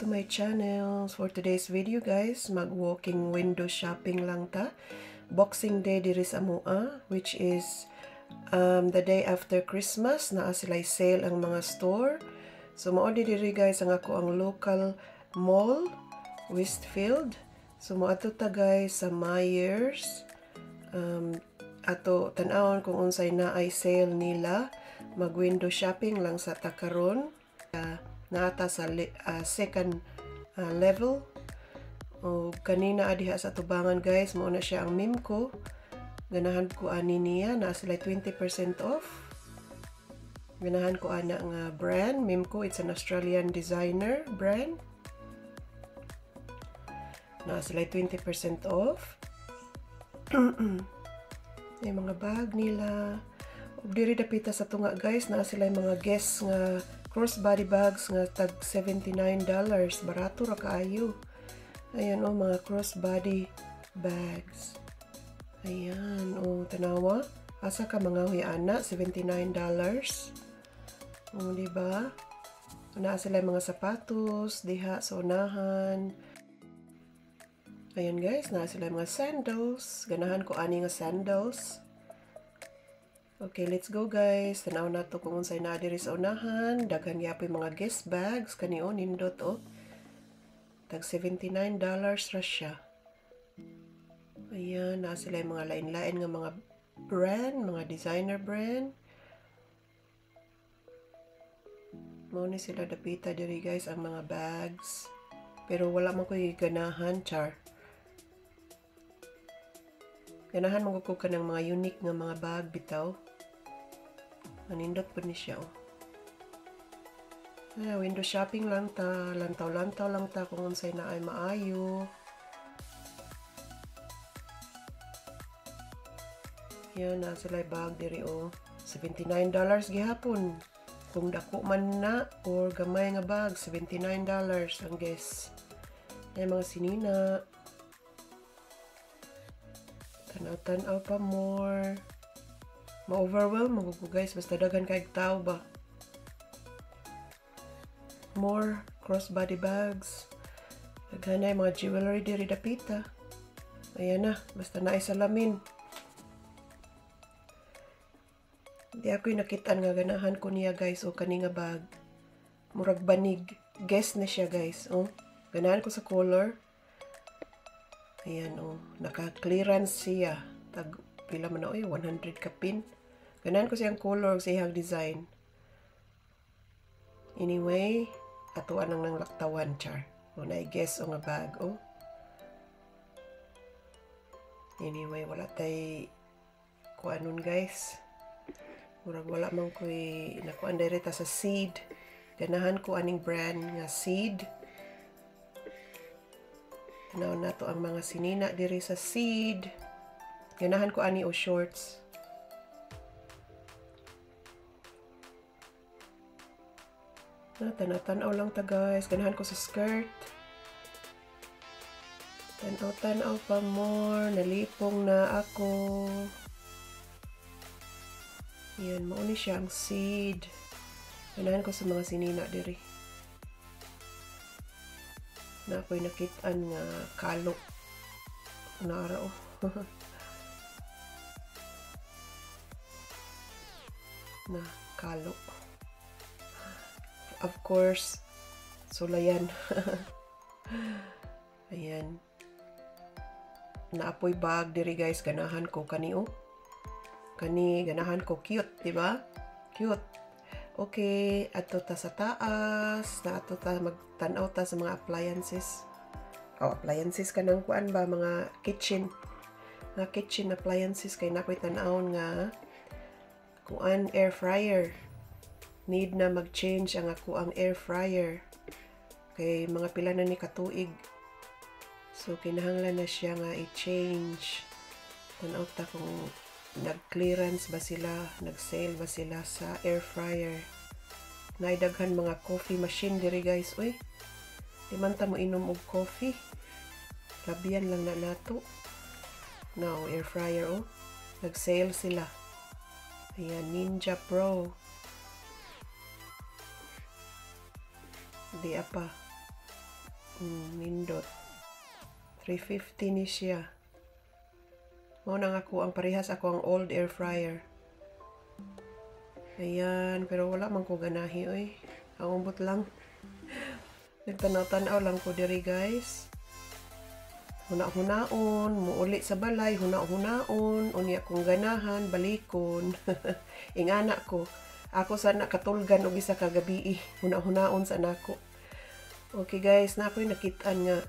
to my channel. For today's video guys, mag-walking window shopping lang ta. Boxing Day diri sa mua, which is the day after Christmas. Naa sila'y sale ang mga store. So mao diri guys ang ako ang local mall, Westfield. So moadto ta guys sa Myers. Ato tan-awon kung unsay naay sale nila. Mag-window shopping lang sa takaron. Naata sa second level. O kanina adiha sa tubangan guys, mao na siya ang Mimco. Ganahan ko ani niya na sila 20% off. Ganahan ko ana nga brand Mimco. It's an Australian designer brand. Na sila 20% off. May mga bag nila. Ug diri dapita sa tunga guys, na sila mga Guess nga crossbody bags nga tag $79. Barato ra kaayo. Ayan oh, mga crossbody bags. Ayan oh, tanawa. Asa ka mga huyana, $79. Oh, di ba? Naa sila mga sapatos diha sa unahan. Ayan guys, naa sila mga sandals. Ganahan ko ani nga sandals. Okay, let's go guys. Tanaw na to kung unsay naa diri sa unahan. Daghan gyapon mga Guess bags kani oh, nindot oh. Tag $79 ra siya. Ayan, naa sila yung mga lain-lain nga mga brand, mga designer brand. Mao ni sila dapita diri guys ang mga bags. Pero wala man ko ganahan, char. Ganahan mo ko ng mga unique nga mga bag bitaw. Manindot po ni siya oh. Window shopping lang ta, lantaw-lantaw lang ta kung unsay na ay maayo. Yan na sila bag diri oh. $79 gihapon. Kung dako man na or gamay nga bag, $79 ang Guess. Ay mga sinina. Tanaw-tanaw pa more. Ma-overwhelm mo ko guys, basta daghan kay tao ba. More crossbody bags. Daghan na mga jewelry diri dapita. Ayan na, basta naay salamin. Di ako'y nakitaan nga ganahan ko niya guys o kani nga bag. Murag banig. Guess na siya guys. Oh. Ganahan ko sa color. Ayan oh. Naka-clearance siya. Tag pila man na oy, 100 ka pin. Ganahan ko siyang color sa iyang design. Anyway, atuan nang laktawan char. O na Guess o nga bag oh. Anyway, wala tay kuanon guys. Murag wala man ko'y nakuan direta sa Seed. Ganahan ko aning brand nga Seed. Tanaw na to ang mga sinina diri sa Seed. Ganahan ko ani o shorts. Tanaw-tanaw lang ta guys. Ganahan ko sa skirt. Tanaw-tanaw pa more. Nalipong na ako. Yan, mauni siya ang Seed. Ganahan ko sa mga sinina diri. Na ako'y nakitaan nga kalo. Naara oh. Na kalo. Of course, sulayan. Ayan. Naapoy bag diri guys. Ganahan ko kani oh. Kani ganahan ko, cute, di ba? Cute. Okay, ato ta sa taas, na ato ta magtanaw ta sa mga appliances. Oh, appliances kanang kuan ba mga kitchen. Mga kitchen appliances kay nakoy tan-awon nga kuan air fryer. Need na mag-change ang ako ang air fryer. Kay mga pila na ni katuig. So kinahanglan na siya nga i-change. Tanaw ta kung nag-clearance ba sila, nag-sale ba sila sa air fryer. Naidaghan mga coffee machine diri guys. Uy, di man ta mo inom og coffee. Labian lang na nato. Now, air fryer oh. Nag-sale sila. Ayan, Ninja Pro. Di apa. Nindot. 350 ni siya. Mao nang ako ang parehas ako ang old air fryer. Ayan, pero wala man ko ganahi oy. Ang umbot lang. Nagtanaw-tanaw lang ko diri guys. Huna-hunaon, muuli sa balay, huna-hunaon, unya kong ganahan, balikon. Ingana ko. Ako sana katulgan og isa ka gabi, huna-hunaon sa nako. Okay guys, na ako'y nakitaan nga.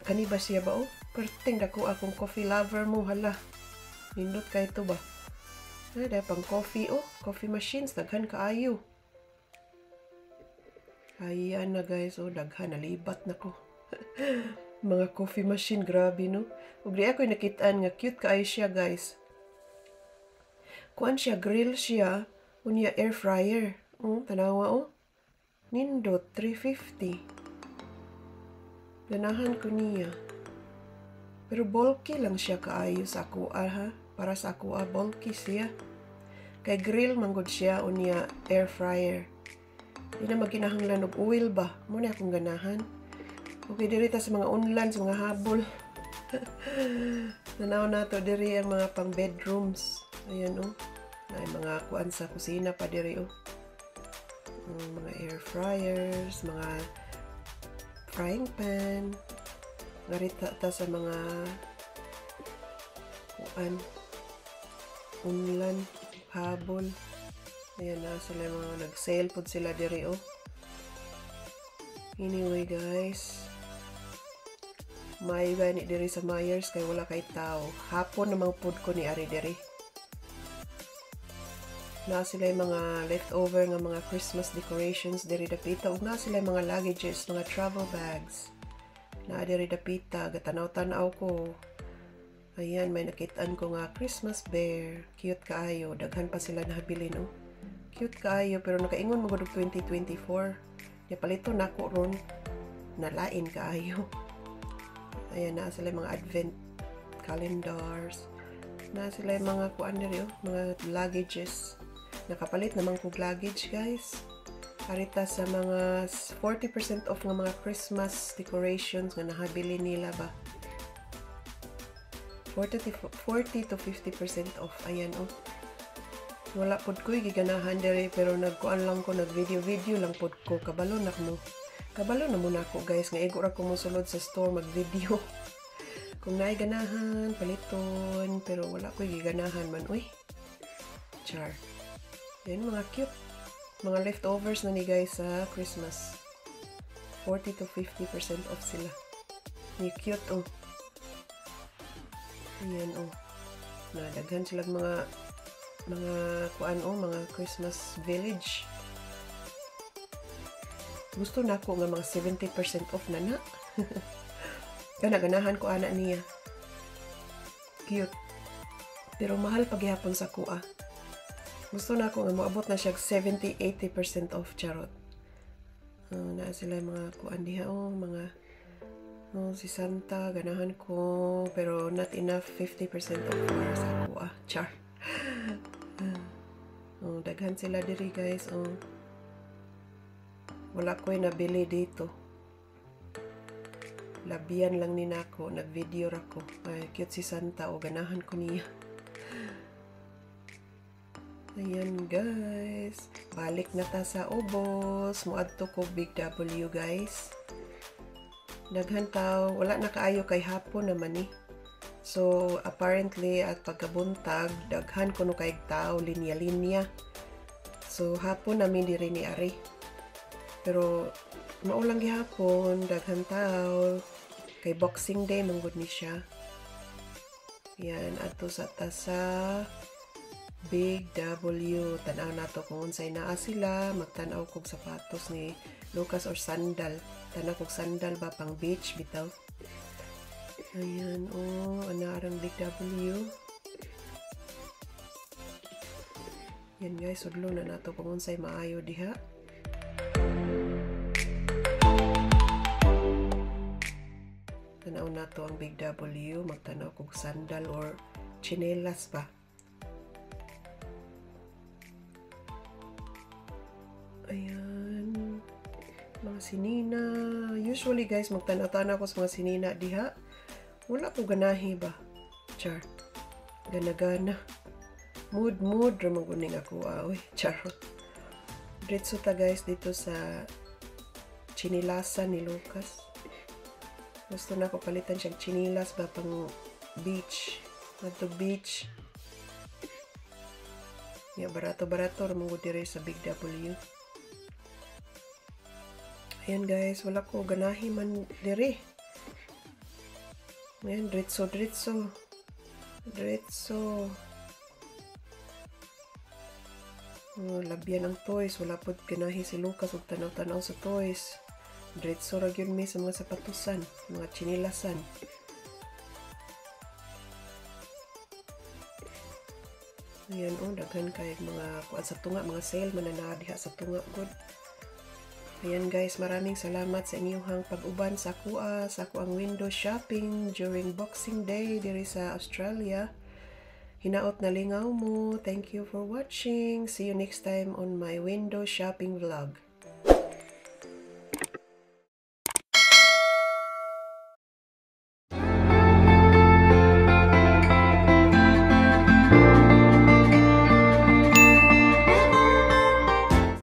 Kani ba siya ba oh? Perting dako akong coffee lover mo, hala. Nindot kay to ba? Ay, dahil pang coffee oh. Coffee machines, daghan kaayo. Ayan na guys, oh, daghan, nalibat na ko. Mga coffee machine, grabe no. Ug di ako'y nakitaan nga cute kaayo siya guys. Kuan siya, grill siya, unya air fryer. Tanawa oh. Nindot 350. Ganahan ko niya. Pero bulky lang siya kaayo sa akuha ha. Para sa akuha bulky siya. Kay grill manggod siya unya air fryer. Di na maginahanglan og oil ba? Muna akong ganahan. Okay, diri ta sa mga online, sa mga habol. Nanaw na to diri ang mga pang bedrooms. Ayan oh. Ay mga kuan sa kusina pa diri oh. Mga air fryers, mga frying pan. Narita ta sa mga kuan unlan, habol. Ayan na sila mga nag-sale pod sila diri oh. Anyway guys, may gani diri sa Myers kay wala kay tao. Hapon namang pod ko ni ari diri. Na sila yung mga leftover nga mga Christmas decorations diri dapita ug na sila yung mga luggages, mga travel bags. Na diri dapita gatanaw-tanaw ko. Ayan, may nakitaan ko nga Christmas bear. Cute kaayo, daghan pa sila nabili no. Cute kaayo pero nakaingon mo gud 2024. Ya palito nako ron nalain kaayo. Ayan na sila yung mga advent calendars. Na sila yung mga kuan diri oh, mga luggages. Nakapalit naman kong luggage guys. Harita sa mga 40% off ng mga Christmas decorations nga nahabili nila ba. 40 to 50% off. Ayan oh. Wala pod ko'y giganahan diri pero nagkuan lang ko, nag-video lang pod ko. Kabalo na no. Kabalo na muna ako guys nga igo ra ko mosulod sa store mag-video. Kung naay ganahan, paliton, pero wala ko'y giganahan man uy. Char. Yan, mga cute. Mga leftovers na ni guys sa Christmas. 40 to 50% off sila. Ni cute oh. Ayan oh. Nadaghan sila mga kuan oh, mga Christmas village. Gusto na ko nga mga 70% off na na. Ganahan ko ana niya. Cute. Pero mahal paghihapon sa kuha. Gusto na ako nga maabot na siya 70-80% off charot. Na sila mga kuan diha oh, mga si Santa ganahan ko pero not enough 50% off para sa kuha. Char. Daghan sila diri guys oh. Wala ko'y nabili dito. Labian lang ni nako, nag-video ra ko. Ay cute si Santa o ganahan ko niya. Ayan guys, balik na ta sa ubos. Muadto ko Big W guys. Daghan taw, wala na kaayo kay hapon naman eh. So apparently at pagkabuntag, daghan kuno kay tao linya-linya. So hapon namin diri ni ari. Pero maulang gihapon, daghan tao. Kay Boxing Day manggod ni siya. Yan adto sa tasa Big W. Tanaw nato kung unsay naa sila. Magtanaw kog sapatos ni Lucas or sandal. Tanaw kog sandal ba pang beach bitaw. Ayan oh, anarang Big W. Yan guys, sudlo na nato kung unsay maayo diha. Tanaw nato ang Big W. Magtanaw kog sandal or chinelas ba. Ayan. Mga sinina. Usually guys, magtanaw-tanaw ko sa mga sinina diha. Wala ko ganahi ba? Char. Gana-gana. Mood ramaguning ako. Uy, charot. Diretso ta guys dito sa chinilasan ni Lucas. Gusto na ko palitan siyang chinilas ba pang beach. Nato beach. Ya, barato-barato ramang dire sa Big W. Ayan guys, wala ko ganahi man dire. Ayan, diretso. Oh, labyan ang toys. Wala po ganahi si Lucas ug tanaw-tanaw sa toys. Diretso ra gyud mi sa mga sapatusan, mga chinilasan. Ayan, oh, daghan kay mga kuan sa tunga, mga sale man na diha sa tunga good. Ayan guys, maraming salamat sa inyong pag-uban sa ako ang window shopping during Boxing Day diri sa Australia. Hinaot na lingaw mo. Thank you for watching. See you next time on my window shopping vlog.